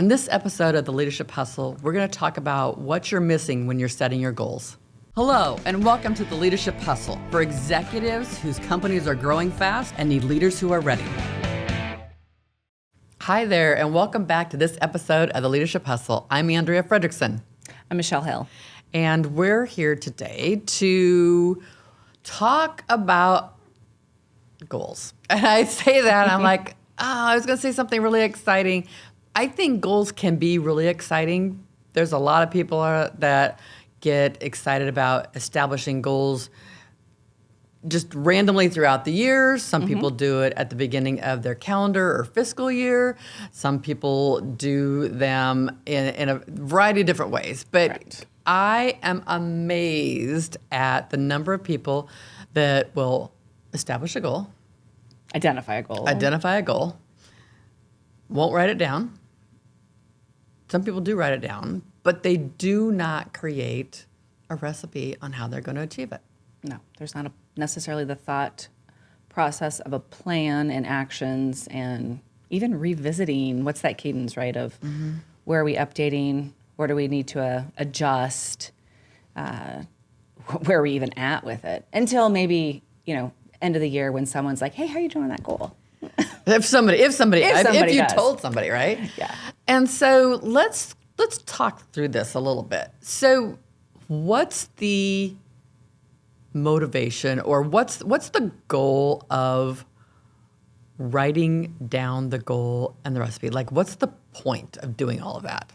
On this episode of The Leadership Hustle, we're going to talk about what you're missing when you're setting your goals. Hello, and welcome to The Leadership Hustle for executives whose companies are growing fast and need leaders who are ready. Hi there, and welcome back to this episode of The Leadership Hustle. I'm Andrea Fredrickson. I'm Michelle Hill. And we're here today to talk about goals. And I say that, I'm like, I was going to say something really exciting. I think goals can be really exciting. There's a lot of people that get excited about establishing goals just randomly throughout the year. Some people do it at the beginning of their calendar or fiscal year. Some people do them in a variety of different ways. But Correct. I am amazed at the number of people that will establish a goal, Identify a goal, won't write it down. Some people do write it down, but they do not create a recipe on how they're going to achieve it. No, there's not necessarily the thought process of a plan and actions and even revisiting what's that cadence, right, of where are we updating, where do we need to adjust, where are we even at with it, until maybe, end of the year when someone's like, hey, how are you doing on that goal? If you does. told somebody, right? Yeah. And so let's talk through this a little bit. So what's the motivation, or what's the goal of writing down the goal and the recipe? Like, what's the point of doing all of that?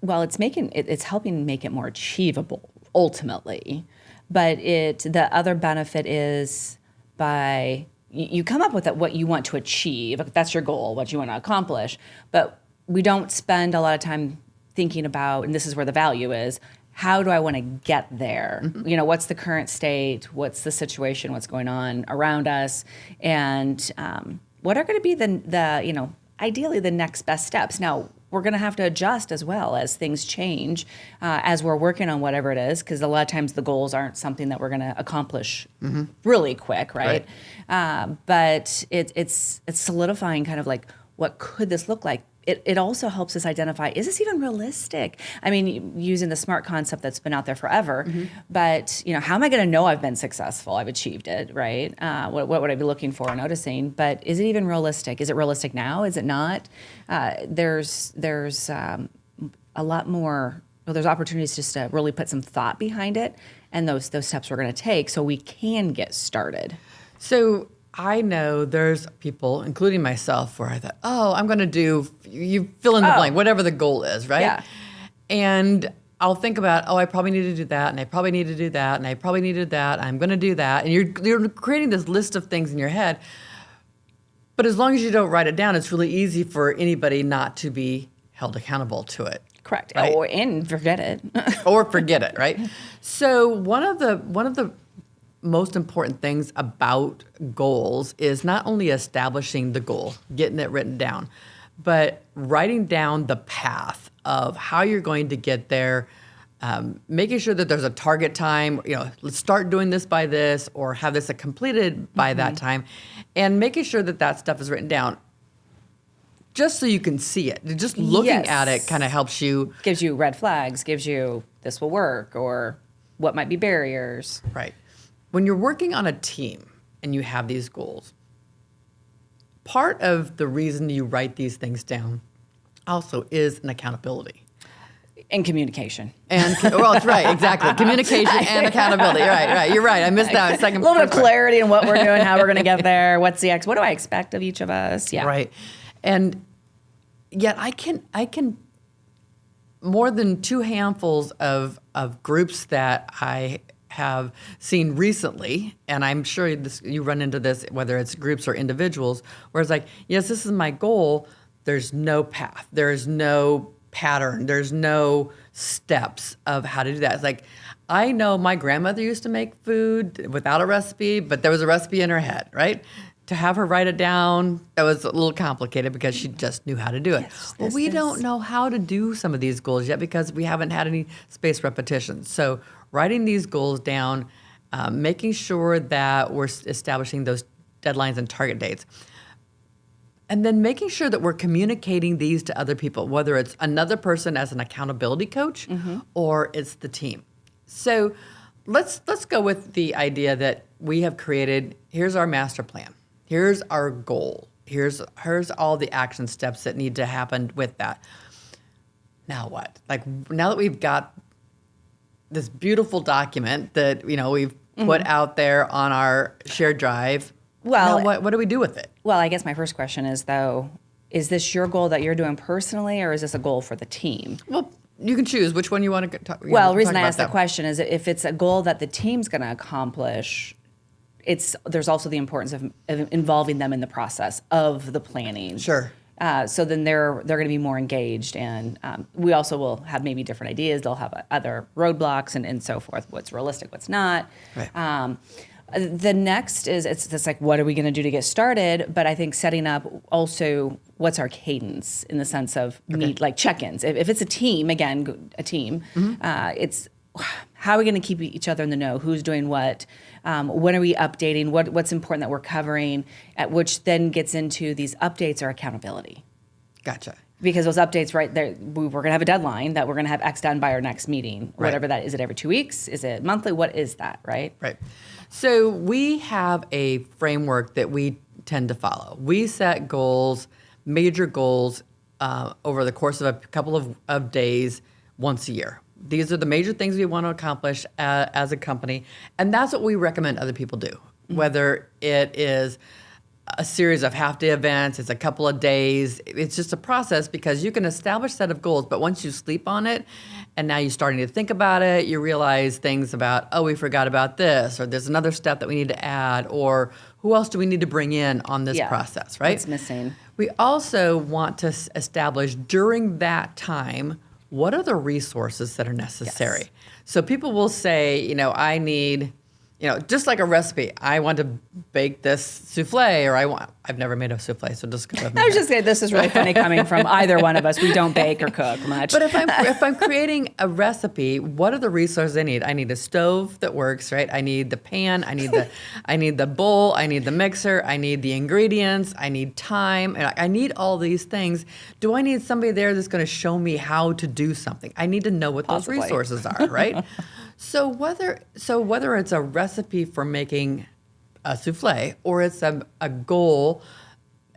Well, it's helping make it more achievable ultimately, but the other benefit is by you come up with what you want to achieve. That's your goal, what you want to accomplish. But we don't spend a lot of time thinking about, and this is where the value is, how do I want to get there? What's the current state? What's the situation? What's going on around us? And what are going to be the ideally the next best steps? Now, we're going to have to adjust as well as things change, as we're working on whatever it is, because a lot of times the goals aren't something that we're going to accomplish really quick, right? But it's solidifying kind of like, what could this look like? It also helps us identify, is this even realistic? I mean, using the SMART concept that's been out there forever, but how am I going to know I've been successful? I've achieved it, right? What would I be looking for or noticing? But is it even realistic? Is it realistic now? Is it not? There's a lot more. Well, there's opportunities just to really put some thought behind it, and those steps we're going to take so we can get started. So I know there's people, including myself, where I thought, I'm going to do, you fill in the blank, whatever the goal is, right? Yeah. And I'll think about, I probably need to do that, and I probably need to do that, and I probably need to do that, I'm going to do that. And you're creating this list of things in your head. But as long as you don't write it down, it's really easy for anybody not to be held accountable to it. Correct. Right? And forget it. Or forget it, right? So one of the most important things about goals is not only establishing the goal, getting it written down, but writing down the path of how you're going to get there, making sure that there's a target time, let's start doing this by this, or have this completed by that time, and making sure that stuff is written down just so you can see it. Just looking at it kind of helps you. Gives you red flags, gives you this will work, or what might be barriers. Right. When you're working on a team and you have these goals, part of the reason you write these things down also is an accountability. And communication. That's right, exactly. Communication and accountability. Right. You're right. I missed that second. A little bit of clarity in what we're doing, how we're going to get there, what do I expect of each of us? Yeah. Right. And yet I can more than two handfuls of groups that I have seen recently, and I'm sure you run into this, whether it's groups or individuals, where it's like, yes, this is my goal. There's no path. There's no pattern. There's no steps of how to do that. It's like, I know my grandmother used to make food without a recipe, but there was a recipe in her head, right? To have her write it down, that was a little complicated because she just knew how to do it. Yes, we don't know how to do some of these goals yet because we haven't had any spaced repetitions. So writing these goals down, making sure that we're establishing those deadlines and target dates. And then making sure that we're communicating these to other people, whether it's another person as an accountability coach or it's the team. So let's go with the idea that we have created, here's our master plan. Here's our goal. Here's all the action steps that need to happen with that. Now what? Like, now that we've got this beautiful document that, we've put out there on our shared drive, Well, now what do we do with it? Well, I guess my first question is, though, is this your goal that you're doing personally, or is this a goal for the team? Well, you can choose which one you want to talk about. Well, the reason I asked the question is if it's a goal that the team's going to accomplish, there's also the importance of involving them in the process of the planning. Sure. So then they're going to be more engaged, and we also will have maybe different ideas. They'll have other roadblocks and so forth. What's realistic, what's not. Right. The next is it's like, what are we going to do to get started? But I think setting up also what's our cadence in the sense of like check-ins. If it's a team, it's how are we going to keep each other in the know? Who's doing what? When are we updating? What's important that we're covering? Which then gets into these updates or accountability. Gotcha. Because those updates, right there, we're going to have a deadline that we're going to have X done by our next meeting, right. Whatever that is. It every 2 weeks? Is it monthly? What is that, right? Right. So we have a framework that we tend to follow. We set goals, major goals, over the course of a couple of days, once a year. These are the major things we want to accomplish as a company, and that's what we recommend other people do. Whether it is a series of half-day events, it's a couple of days, it's just a process because you can establish a set of goals, but once you sleep on it, and now you're starting to think about it, you realize things about, oh, we forgot about this, or there's another step that we need to add, or who else do we need to bring in on this process, right? What's missing? We also want to establish during that time, what are the resources that are necessary? Yes. So people will say, I need, just like a recipe. I want to bake this souffle, or I've never made a souffle, so just go with me. I was just saying, this is really funny coming from either one of us. We don't bake or cook much. But if I'm creating a recipe, what are the resources I need? I need a stove that works, right? I need the pan. I need the bowl. I need the mixer. I need the ingredients. I need time. And I need all these things. Do I need somebody there that's going to show me how to do something? I need to know what Possibly. those resources are, right? So whether it's a recipe for making a souffle or it's a goal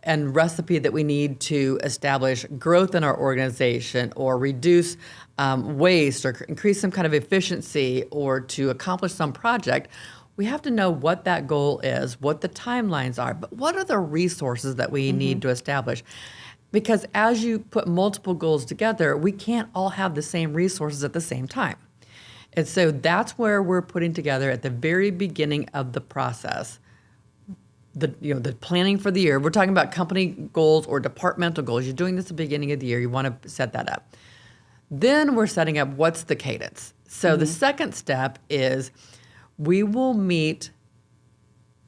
and recipe that we need to establish growth in our organization or reduce waste or increase some kind of efficiency or to accomplish some project, we have to know what that goal is, what the timelines are, but what are the resources that we need to establish? Because as you put multiple goals together, we can't all have the same resources at the same time. And so that's where we're putting together at the very beginning of the process, the planning for the year. We're talking about company goals or departmental goals. You're doing this at the beginning of the year. You want to set that up. Then we're setting up what's the cadence. So the second step is we will meet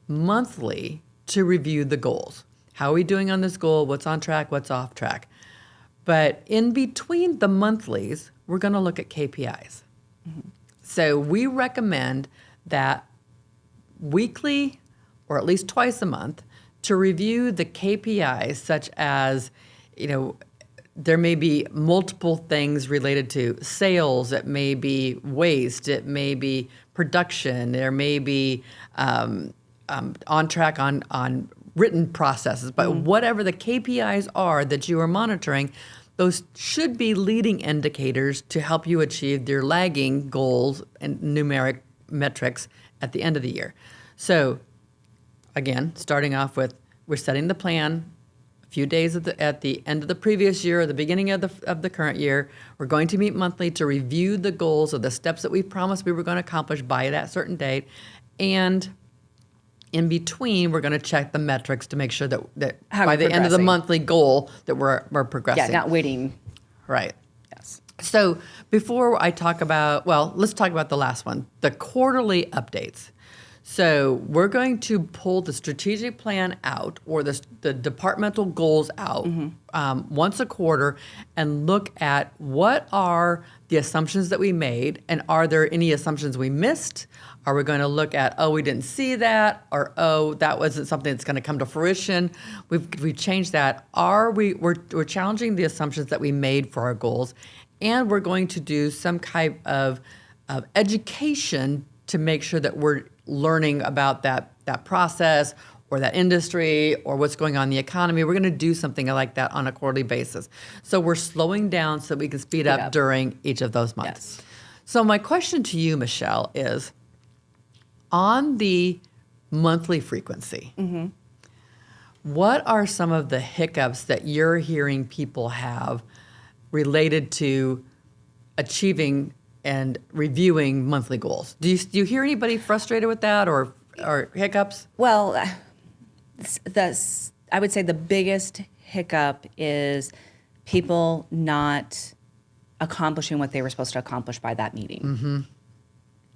monthly to review the goals. How are we doing on this goal? What's on track? What's off track? But in between the monthlies, we're going to look at KPIs. So we recommend that weekly or at least twice a month to review the KPIs, such as, there may be multiple things related to sales, it may be waste, it may be production, there may be on track on written processes, but whatever the KPIs are that you are monitoring, those should be leading indicators to help you achieve your lagging goals and numeric metrics at the end of the year. So, again, starting off with, we're setting the plan a few days at the end of the previous year or the beginning of the current year. We're going to meet monthly to review the goals or the steps that we promised we were going to accomplish by that certain date. And in between, we're going to check the metrics to make sure that by the end of the monthly goal that we're progressing. Yeah, not waiting. Right. Yes. So before I talk about, let's talk about the last one, the quarterly updates. So we're going to pull the strategic plan out or the departmental goals out once a quarter and look at what are the assumptions that we made, and are there any assumptions we missed? Are we going to look at, oh, we didn't see that, or oh, that wasn't something that's going to come to fruition? We've changed that. We're challenging the assumptions that we made for our goals, and we're going to do some type of education to make sure that we're learning about that process or that industry or what's going on in the economy. We're going to do something like that on a quarterly basis. So we're slowing down so we can speed up during each of those months. Yes. So my question to you, Michelle, is on the monthly frequency, what are some of the hiccups that you're hearing people have related to achieving and reviewing monthly goals? Do you hear anybody frustrated with that or hiccups? Well, I would say the biggest hiccup is people not accomplishing what they were supposed to accomplish by that meeting.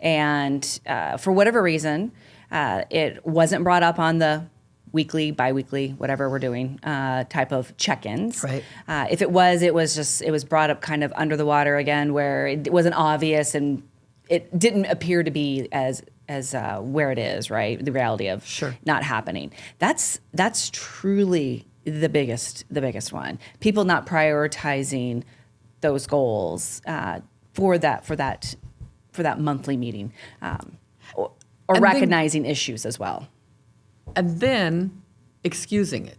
And for whatever reason, it wasn't brought up on the weekly, biweekly, whatever we're doing, type of check-ins. Right. If it was brought up kind of under the water again, where it wasn't obvious and it didn't appear to be as where it is, right? The reality of not happening. That's truly the biggest one. People not prioritizing those goals for that monthly meeting, or recognizing issues as well. And then excusing it.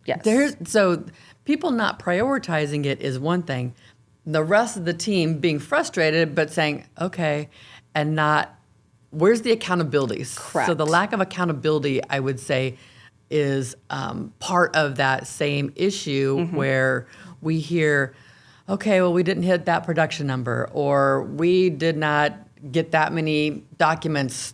Yes. So people not prioritizing it is one thing. The rest of the team being frustrated, but saying, okay, and not, where's the accountability? Correct. So the lack of accountability, I would say, is part of that same issue where we hear, okay, well, we didn't hit that production number, or we did not get that many documents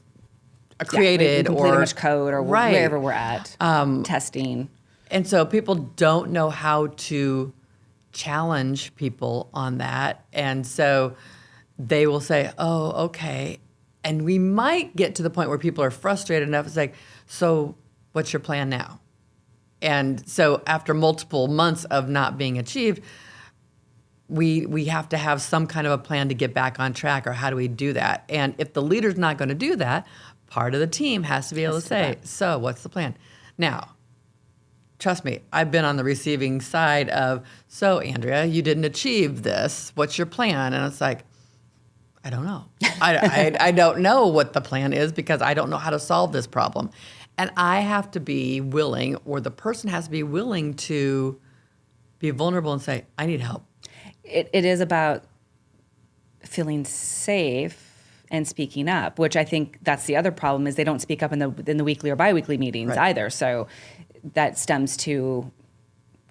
created, complete or much code, or wherever we're at, testing. And so people don't know how to challenge people on that. And so they will say, oh, okay. And we might get to the point where people are frustrated enough. It's like, so what's your plan now? And so after multiple months of not being achieved, we have to have some kind of a plan to get back on track, or how do we do that? And if the leader's not going to do that, part of the team has to be able to say, so what's the plan? Now, trust me, I've been on the receiving side of, so Andrea, you didn't achieve this. What's your plan? And it's like, I don't know. I don't know what the plan is, because I don't know how to solve this problem. And I have to be willing, or the person has to be willing to be vulnerable and say, I need help. It is about feeling safe and speaking up, which I think that's the other problem, is they don't speak up in the weekly or biweekly meetings either. So that stems to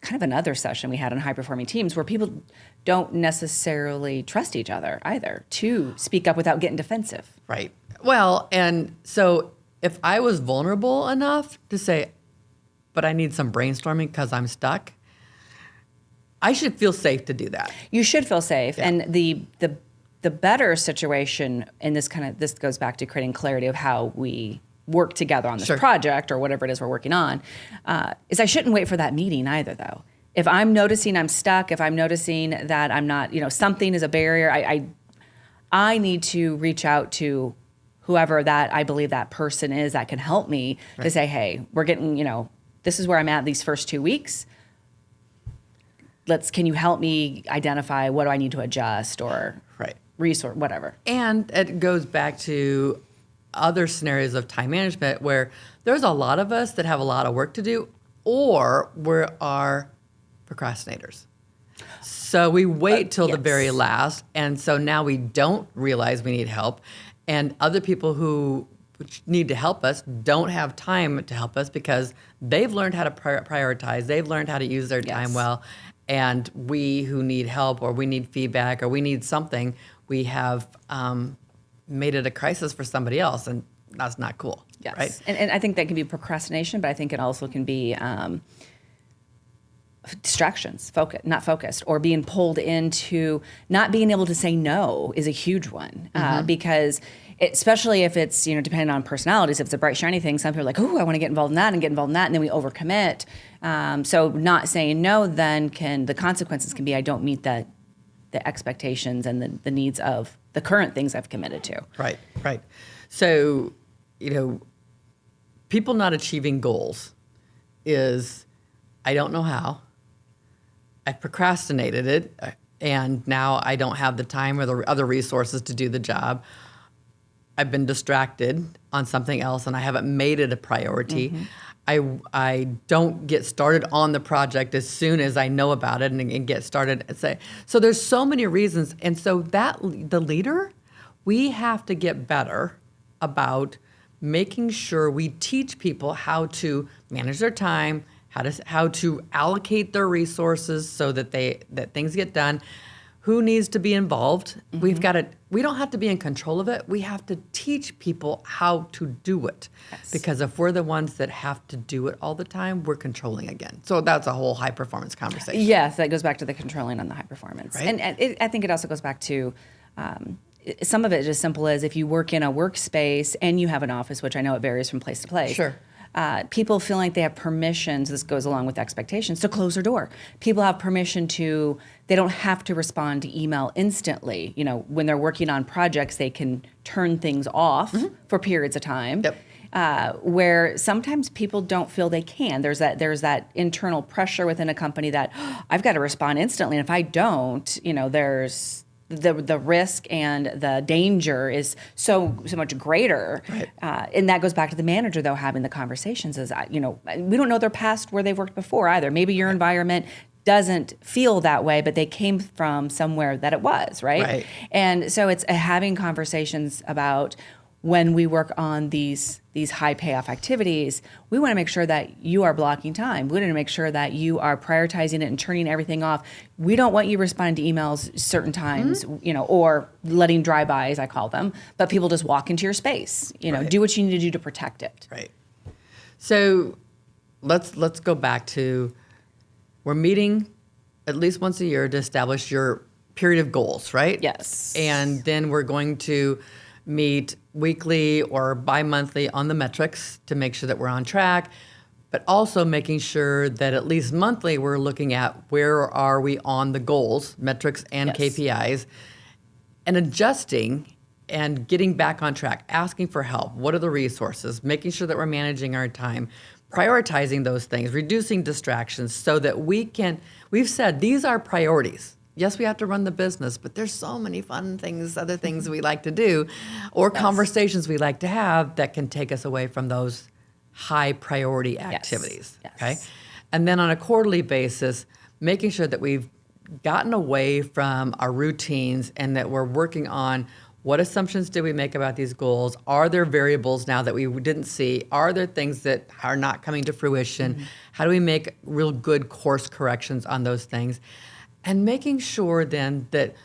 kind of another session we had on high performing teams, where people don't necessarily trust each other either to speak up without getting defensive. Right. Well, and so if I was vulnerable enough to say, but I need some brainstorming because I'm stuck, I should feel safe to do that. You should feel safe. Yeah. And the better situation, and this goes back to creating clarity of how we work together on this project or whatever it is we're working on, is I shouldn't wait for that meeting either, though. If I'm noticing I'm stuck, if I'm noticing that I'm not, something is a barrier, I need to reach out to whoever that I believe that person is that can help me to say, hey, we're getting, this is where I'm at these first 2 weeks. Can you help me identify what do I need to adjust, or resource, whatever. And it goes back to other scenarios of time management where there's a lot of us that have a lot of work to do, or we are procrastinators. So we wait till the very last, and so now we don't realize we need help, and other people who need to help us don't have time to help us because they've learned how to prioritize, they've learned how to use their time well, and we who need help, or we need feedback, or we need something, we have made it a crisis for somebody else, and that's not cool. Yes. Right? And I think that can be procrastination, but I think it also can be distractions, not focused, or being pulled into not being able to say no is a huge one, because especially if it's, depending on personalities, if it's a bright, shiny thing, some people are like, oh, I want to get involved in that and get involved in that. And then we overcommit. So not saying no, then the consequences can be, I don't meet the expectations and the needs of the current things I've committed to. Right. So, people not achieving goals is, I don't know how. I've procrastinated it, and now I don't have the time or the other resources to do the job. I've been distracted on something else, and I haven't made it a priority. I don't get started on the project as soon as I know about it and get started. So there's so many reasons, and so that the leader, we have to get better about making sure we teach people how to manage their time, how to allocate their resources so that things get done. Who needs to be involved? We don't have to be in control of it. We have to teach people how to do it. Yes. Because if we're the ones that have to do it all the time, we're controlling again. So that's a whole high performance conversation. Yes, that goes back to the controlling on the high performance. Right. And I think it also goes back to some of it is as simple as if you work in a workspace and you have an office, which I know it varies from place to place. Sure. People feel like they have permissions, this goes along with expectations, to close their door. People have permission they don't have to respond to email instantly. When they're working on projects, they can turn things off for periods of time. Yep. Where sometimes people don't feel they can. There's that internal pressure within a company that I've got to respond instantly, and if I don't, there's the risk and the danger is so much greater. Right. And that goes back to the manager, though, having the conversations is, we don't know their past where they've worked before either. Maybe your environment doesn't feel that way, but they came from somewhere that it was, right? And so it's having conversations about when we work on these high payoff activities, we want to make sure that you are blocking time. We want to make sure that you are prioritizing it and turning everything off. We don't want you responding to emails certain times, or letting drive-bys, I call them, but people just walk into your space. Do what you need to do to protect it. Right. So let's go back to, we're meeting at least once a year to establish your period of goals, right? Yes. And then we're going to meet weekly or bi-monthly on the metrics to make sure that we're on track, but also making sure that at least monthly we're looking at where are we on the goals, metrics and KPIs, and adjusting and getting back on track, asking for help. What are the resources? Making sure that we're managing our time, prioritizing those things, reducing distractions so that we've said these are priorities. Yes, we have to run the business, but there's so many fun things, other things we like to do, or conversations we like to have that can take us away from those high priority activities. Yes. Okay. And then on a quarterly basis, making sure that we've gotten away from our routines and that we're working on what assumptions did we make about these goals? Are there variables now that we didn't see? Are there things that are not coming to fruition? How do we make real good course corrections on those things? And making sure then that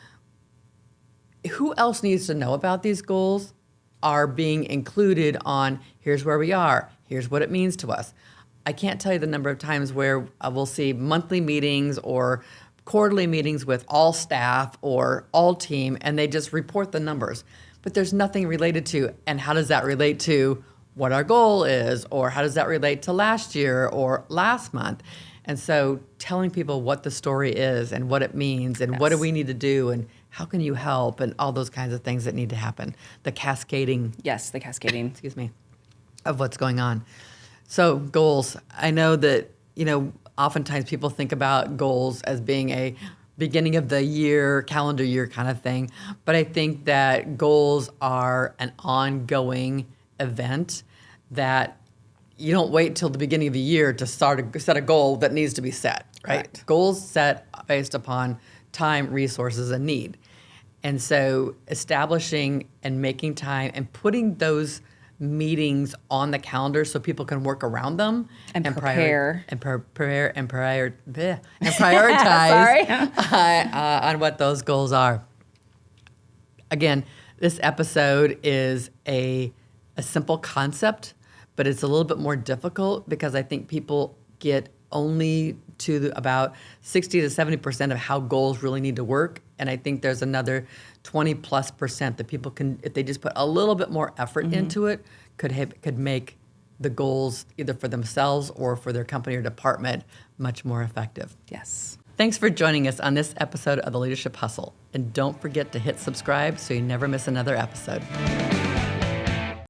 who else needs to know about these goals are being included on, here's where we are, here's what it means to us. I can't tell you the number of times where we'll see monthly meetings or quarterly meetings with all staff or all team, and they just report the numbers. But there's nothing related to, and how does that relate to what our goal is, or how does that relate to last year or last month? And so telling people what the story is and what it means and what do we need to do and how can you help and all those kinds of things that need to happen. The cascading. Yes, the cascading. Excuse me, of what's going on. So goals. I know that, oftentimes people think about goals as being a beginning of the year, calendar year kind of thing. But I think that goals are an ongoing event that you don't wait till the beginning of the year to set a goal that needs to be set, right? Correct. Goals set based upon time, resources, and need. And so establishing and making time and putting those meetings on the calendar so people can work around them And prepare. Prioritize on what those goals are. Again, this episode is a simple concept, but it's a little bit more difficult because I think people get only to about 60 to 70% of how goals really need to work. And I think there's another 20+% that people can, if they just put a little bit more effort into it, could make the goals either for themselves or for their company or department much more effective. Yes. Thanks for joining us on this episode of The Leadership Hustle. And don't forget to hit subscribe so you never miss another episode.